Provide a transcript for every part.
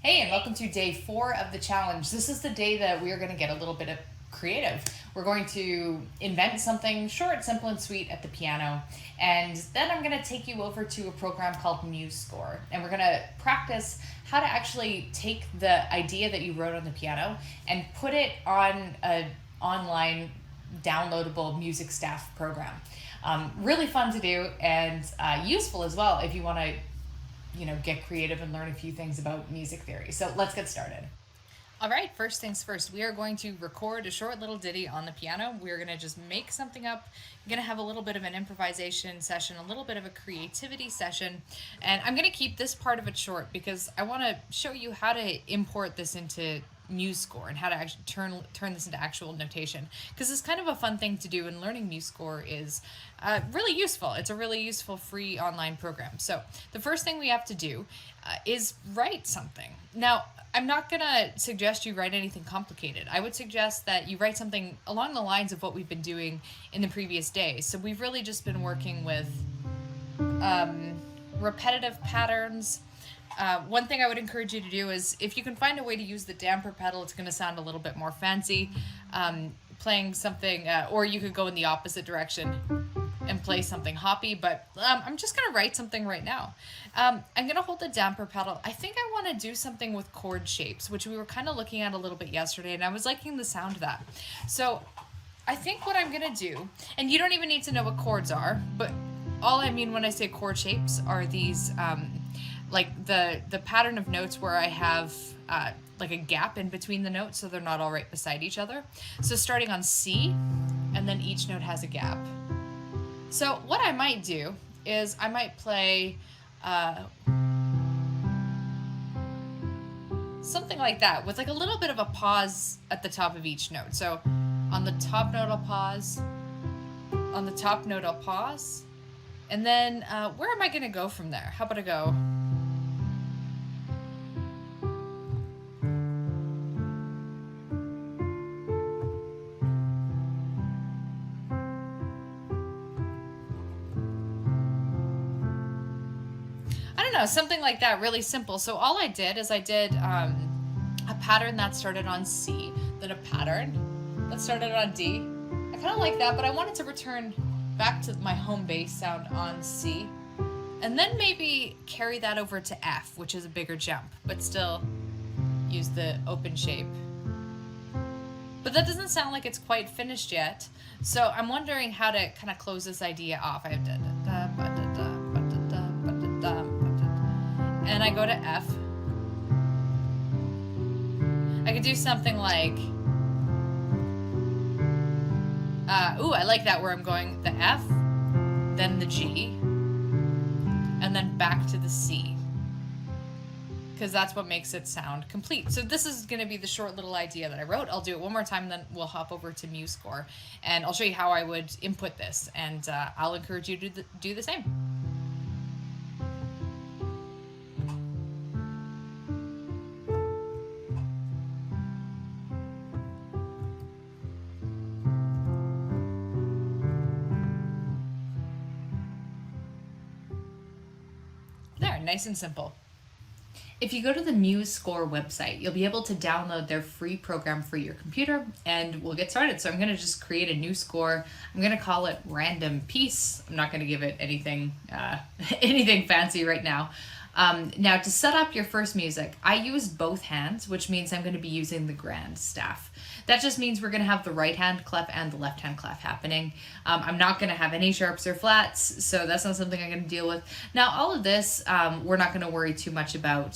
Hey, and welcome to day 4 of the challenge. This is the day that we are going to get a little bit of creative. We're going to invent something short, simple, and sweet at the piano, and then I'm going to take you over to a program called MuseScore, and we're going to practice how to actually take the idea that you wrote on the piano and put it on an online downloadable music staff program. Really fun to do and useful as well if you want to get creative and learn a few things about music theory. So let's get started. All right, first things first, we are going to record a short little ditty on the piano. We're going to just make something up. I'm going to have a little bit of an improvisation session, a little bit of a creativity session, and I'm going to keep this part of it short because I want to show you how to import this into MuseScore and how to actually turn this into actual notation, because it's kind of a fun thing to do, and learning MuseScore is really useful. It's a really useful free online program. So the first thing we have to do is write something. Now, I'm not going to suggest you write anything complicated. I would suggest that you write something along the lines of what we've been doing in the previous days. So we've really just been working with repetitive patterns. One thing I would encourage you to do is, if you can find a way to use the damper pedal, it's going to sound a little bit more fancy. Playing something, or you could go in the opposite direction and play something hoppy, but I'm just going to write something right now. I'm going to hold the damper pedal. I think I want to do something with chord shapes, which we were kind of looking at a little bit yesterday, and I was liking the sound of that. So I think what I'm going to do, and you don't even need to know what chords are, but all I mean when I say chord shapes are these, like the pattern of notes where I have like a gap in between the notes so they're not all right beside each other. So starting on C, and then each note has a gap. So what I might do is I might play something like that with like a little bit of a pause at the top of each note. So on the top note I'll pause, on the top note I'll pause, and then where am I going to go from there? How about I go... something like that, really simple. So all I did is I did a pattern that started on C, then a pattern that started on D. I kind of like that, but I wanted to return back to my home bass sound on C, and then maybe carry that over to F, which is a bigger jump, but still use the open shape. But that doesn't sound like it's quite finished yet, so I'm wondering how to kind of close this idea off. I have and I go to F. I could do something like, I like that, where I'm going the F, then the G, and then back to the C, because that's what makes it sound complete. So this is going to be the short little idea that I wrote. I'll do it one more time, and then we'll hop over to MuseScore, and I'll show you how I would input this, and I'll encourage you to do the same. Nice and simple. If you go to the MuseScore website, you'll be able to download their free program for your computer, and we'll get started. So I'm going to just create a new score. I'm going to call it Random Piece. I'm not going to give it anything anything fancy right now. Now, to set up your first music, I use both hands, which means I'm going to be using the grand staff. That just means we're going to have the right hand clef and the left hand clef happening. I'm not going to have any sharps or flats, so that's not something I'm going to deal with. Now, all of this, we're not going to worry too much about.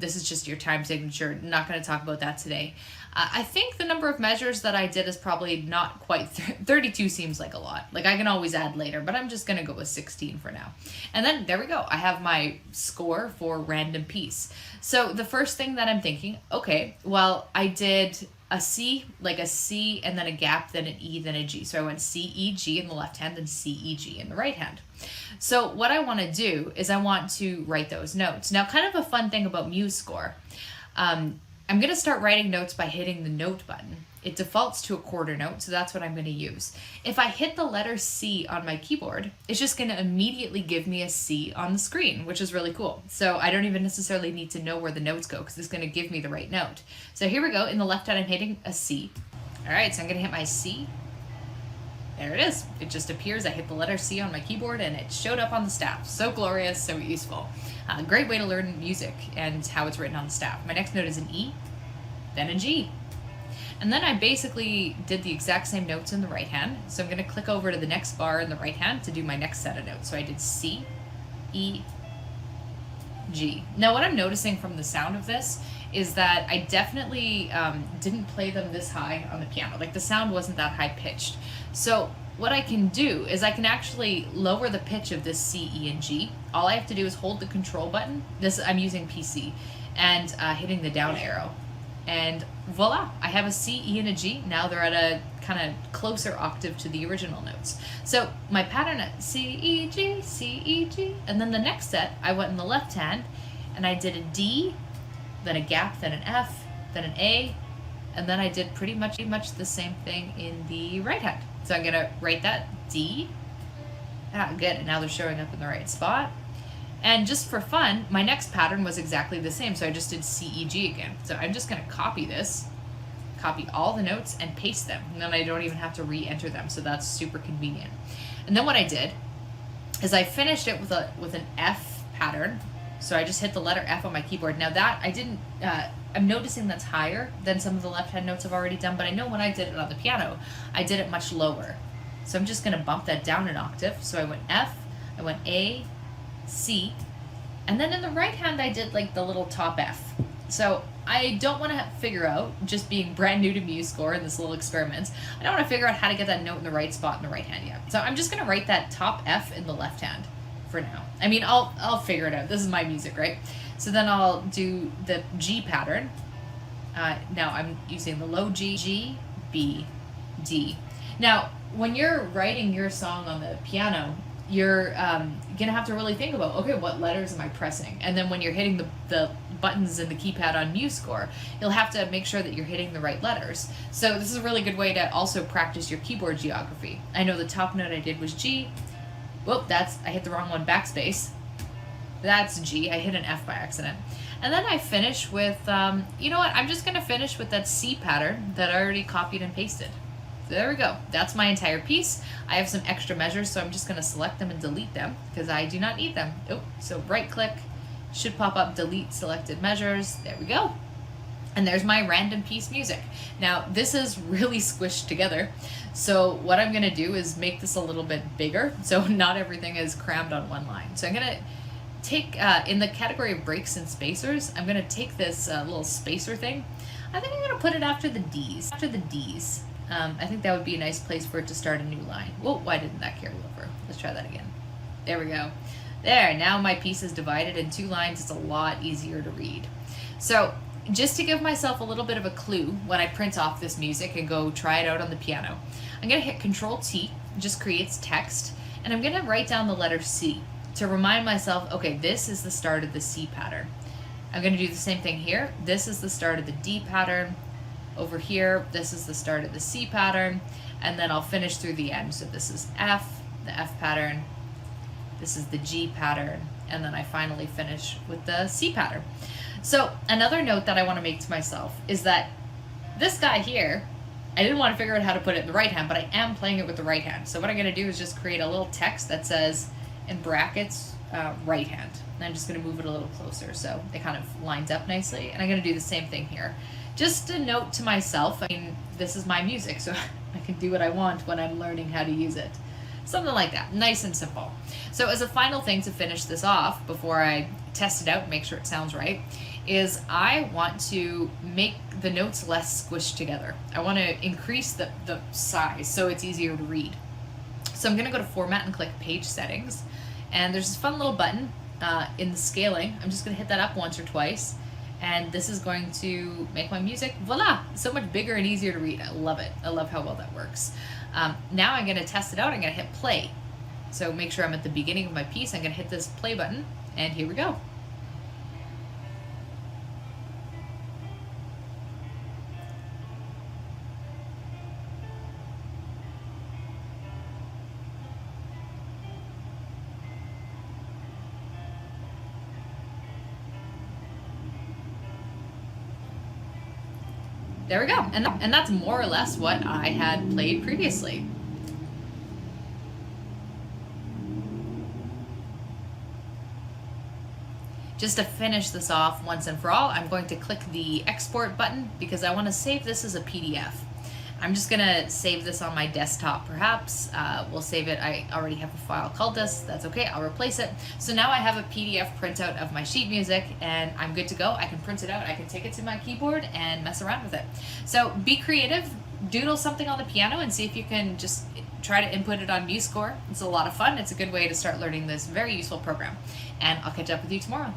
This is just your time signature. Not going to talk about that today. I think the number of measures that I did is probably not quite 32 seems like a lot. Like, I can always add later, but I'm just going to go with 16 for now. And then there we go. I have my score for Random Piece. So the first thing that I'm thinking, okay, well, I did a C, like a C, and then a gap, then an E, then a G. So I went C, E, G in the left hand, and C, E, G in the right hand. So what I want to do is I want to write those notes. Now, kind of a fun thing about MuseScore, I'm going to start writing notes by hitting the note button. it defaults to a quarter note, so that's what I'm going to use. If I hit the letter C on my keyboard, it's just going to immediately give me a C on the screen, which is really cool. So I don't even necessarily need to know where the notes go because it's going to give me the right note. So here we go. In the left hand, I'm hitting a C. All right, so I'm going to hit my C. There it is. It just appears. I hit the letter C on my keyboard and it showed up on the staff. So glorious, so useful. Great way to learn music and how it's written on the staff. My next note is an E, then a G. And then I basically did the exact same notes in the right hand. So I'm going to click over to the next bar in the right hand to do my next set of notes. So I did C, E, G. Now what I'm noticing from the sound of this is that I definitely didn't play them this high on the piano. Like the sound wasn't that high pitched. So what I can do is I can actually lower the pitch of this C, E, and G. All I have to do is hold the control button. I'm using PC, and hitting the down arrow. And voila, I have a C, E, and a G. Now they're at a kind of closer octave to the original notes. So my pattern at C, E, G, C, E, G. And then the next set, I went in the left hand, and I did a D, then a gap, then an F, then an A, and then I did pretty much the same thing in the right hand. So I'm gonna write that D. Good, and now they're showing up in the right spot. And just for fun, my next pattern was exactly the same, so I just did C, E, G again. So I'm just gonna copy this, copy all the notes and paste them, and then I don't even have to re-enter them, so that's super convenient. And then what I did is I finished it with an F pattern. So I just hit the letter F on my keyboard. Now that I didn't, I'm noticing that's higher than some of the left hand notes I've already done, but I know when I did it on the piano, I did it much lower. So I'm just gonna bump that down an octave. So I went F, I went A, C, and then in the right hand I did like the little top F. So I don't want to figure out, just being brand new to MuseScore in this little experiment, I don't want to figure out how to get that note in the right spot in the right hand yet. So I'm just going to write that top F in the left hand for now. I mean, I'll figure it out. This is my music, right? So then I'll do the G pattern. Now I'm using the low G, G, B, D. Now, when you're writing your song on the piano, you're gonna have to really think about, okay, what letters am I pressing? And then when you're hitting the buttons in the keypad on MuseScore, you'll have to make sure that you're hitting the right letters. So this is a really good way to also practice your keyboard geography. I know the top note I did was G. Whoop, I hit the wrong one, backspace. That's G, I hit an F by accident. And then I finish with, you know what, I'm just gonna finish with that C pattern that I already copied and pasted. There we go. That's my entire piece. I have some extra measures, so I'm just going to select them and delete them because I do not need them. Oh, so right click, should pop up delete selected measures. There we go. And there's my random piece music. Now, this is really squished together. So what I'm going to do is make this a little bit bigger so not everything is crammed on one line. So I'm going to take, in the category of breaks and spacers, I'm going to take this little spacer thing. I think I'm going to put it after the Ds. After the Ds. I think that would be a nice place for it to start a new line. Whoa, why didn't that carry over? Let's try that again. There we go. There, now my piece is divided in 2 lines. It's a lot easier to read. So just to give myself a little bit of a clue when I print off this music and go try it out on the piano, I'm going to hit Control-T, just creates text, and I'm going to write down the letter C to remind myself, okay, this is the start of the C pattern. I'm going to do the same thing here. This is the start of the D pattern. Over here, this is the start of the C pattern, and then I'll finish through the end. So this is F, the F pattern, this is the G pattern, and then I finally finish with the C pattern. So another note that I want to make to myself is that this guy here, I didn't want to figure out how to put it in the right hand, but I am playing it with the right hand. So what I'm going to do is just create a little text that says, in brackets, right hand. And I'm just going to move it a little closer so it kind of lines up nicely. And I'm going to do the same thing here. Just a note to myself, I mean, this is my music, so I can do what I want when I'm learning how to use it. Something like that, nice and simple. So as a final thing to finish this off, before I test it out and make sure it sounds right, is I want to make the notes less squished together. I want to increase the size so it's easier to read. So I'm going to go to Format and click Page Settings, and there's this fun little button in the scaling. I'm just going to hit that up once or twice. And this is going to make my music, voila, so much bigger and easier to read. I love it. I love how well that works. Now I'm going to test it out. I'm going to hit play. So make sure I'm at the beginning of my piece. I'm going to hit this play button, and here we go. There we go. And that's more or less what I had played previously. Just to finish this off once and for all, I'm going to click the export button because I want to save this as a PDF. I'm just going to save this on my desktop perhaps. We'll save it. I already have a file called this. That's okay. I'll replace it. So now I have a PDF printout of my sheet music and I'm good to go. I can print it out. I can take it to my keyboard and mess around with it. So be creative. Doodle something on the piano and see if you can just try to input it on MuseScore. It's a lot of fun. It's a good way to start learning this very useful program. And I'll catch up with you tomorrow.